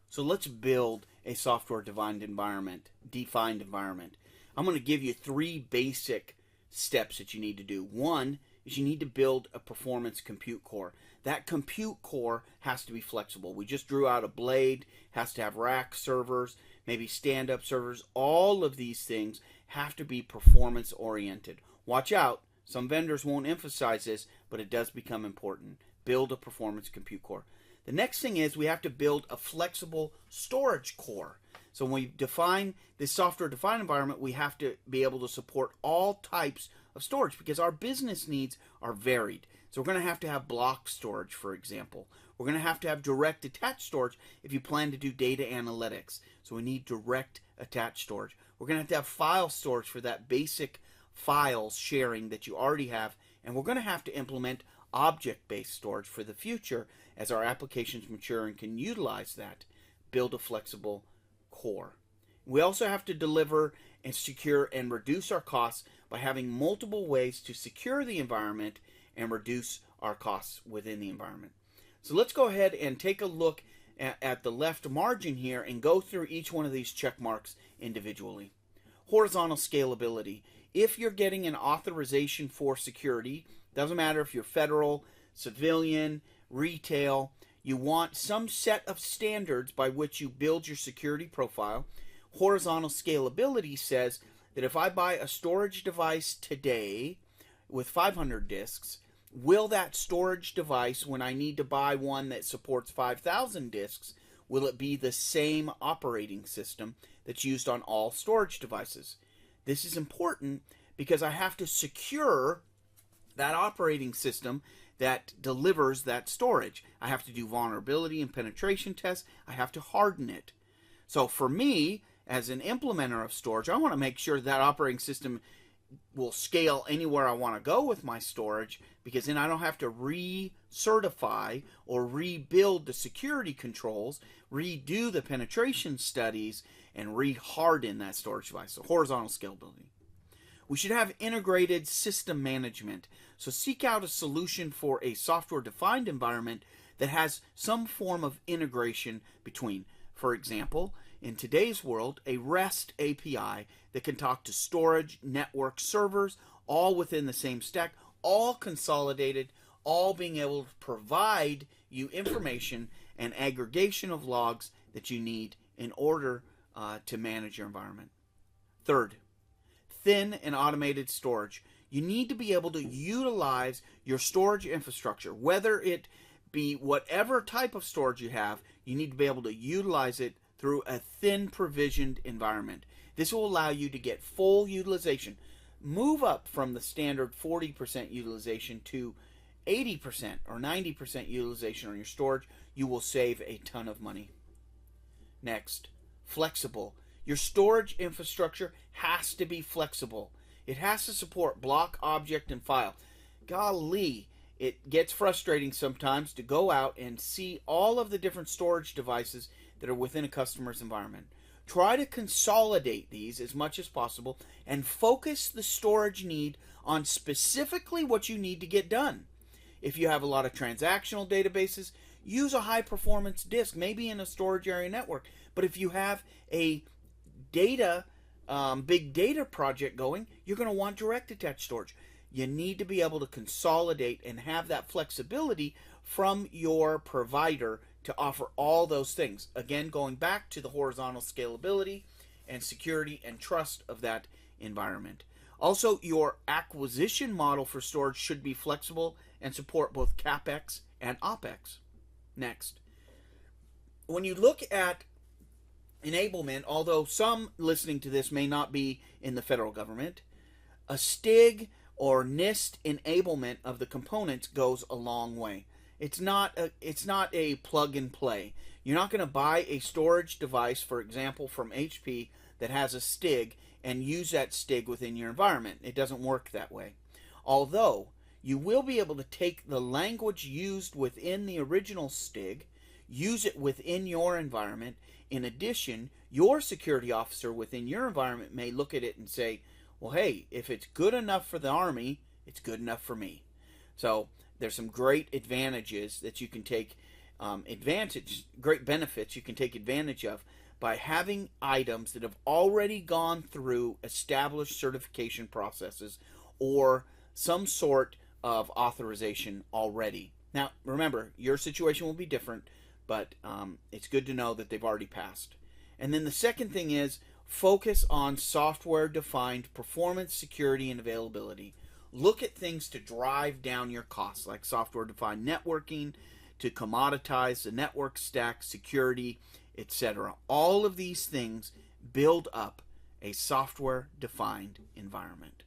So let's build a software-defined environment, I'm going to give you 3 basic steps that you need to do. One is you need to build a performance compute core. That compute core has to be flexible. We just drew out a blade, has to have rack servers, maybe stand-up servers. All of these things have to be performance-oriented. Watch out, some vendors won't emphasize this, but it does become important. Build a performance compute core. The next thing is we have to build a flexible storage core. So when we define this software-defined environment, we have to be able to support all types of storage because our business needs are varied. So we're going to have block storage, for example. We're going to have direct attached storage if you plan to do data analytics. So we need direct attached storage. We're going to have file storage for that basic files sharing that you already have. And we're going to have to implement object-based storage for the future as our applications mature and can utilize that. Build a flexible core. We also have to deliver and secure and reduce our costs by having multiple ways to secure the environment and reduce our costs within the environment. So let's go ahead and take a look at the left margin here and go through each one of these check marks individually. Horizontal scalability. If you're getting an authorization for security, doesn't matter if you're federal, civilian, retail, you want some set of standards by which you build your security profile. Horizontal scalability says that if I buy a storage device today with 500 disks, will that storage device, when I need to buy one that supports 5,000 disks, will it be the same operating system that's used on all storage devices? This is important because I have to secure that operating system that delivers that storage. I have to do vulnerability and penetration tests. I have to harden it. So for me, as an implementer of storage, I want to make sure that operating system will scale anywhere I want to go with my storage, because then I don't have to recertify or rebuild the security controls, redo the penetration studies, and re-harden that storage device. So horizontal scalability. We should have integrated system management. So seek out a solution for a software-defined environment that has some form of integration between, for example, in today's world, a REST API that can talk to storage, network, servers, all within the same stack, all consolidated, all being able to provide you information and aggregation of logs that you need in order to manage your environment. Third, thin and automated storage. You need to be able to utilize your storage infrastructure, whether it be whatever type of storage you have, you need to be able to utilize it through a thin provisioned environment. This will allow you to get full utilization. Move up from the standard 40% utilization to 80% or 90% utilization on your storage. You will save a ton of money. Next, flexible. Your storage infrastructure has to be flexible. It has to support block, object, and file. Golly, it gets frustrating sometimes to go out and see all of the different storage devices that are within a customer's environment. Try to consolidate these as much as possible and focus the storage need on specifically what you need to get done. If you have a lot of transactional databases, use a high-performance disk, maybe in a storage area network. But if you have a big data project going, you're going to want direct attached storage. You need to be able to consolidate and have that flexibility from your provider to offer all those things. Again, going back to the horizontal scalability and security and trust of that environment. Also, your acquisition model for storage should be flexible and support both CapEx and OpEx. Next, when you look at enablement, although some listening to this may not be in the federal government, a STIG or NIST enablement of the components goes a long way. It's not a plug and play. You're not going to buy a storage device, for example, from HP that has a STIG and use that STIG within your environment. It doesn't work that way. Although you will be able to take the language used within the original STIG, use it within your environment. In addition, your security officer within your environment may look at it and say, well, hey, if it's good enough for the Army, it's good enough for me. So there's some great advantages that you can take great benefits you can take advantage of by having items that have already gone through established certification processes or some sort of authorization already. Now, remember, your situation will be different, but it's good to know that they've already passed. And then the second thing is focus on software-defined performance, security, and availability. Look at things to drive down your costs, like software-defined networking, to commoditize the network stack, security, etc. All of these things build up a software-defined environment.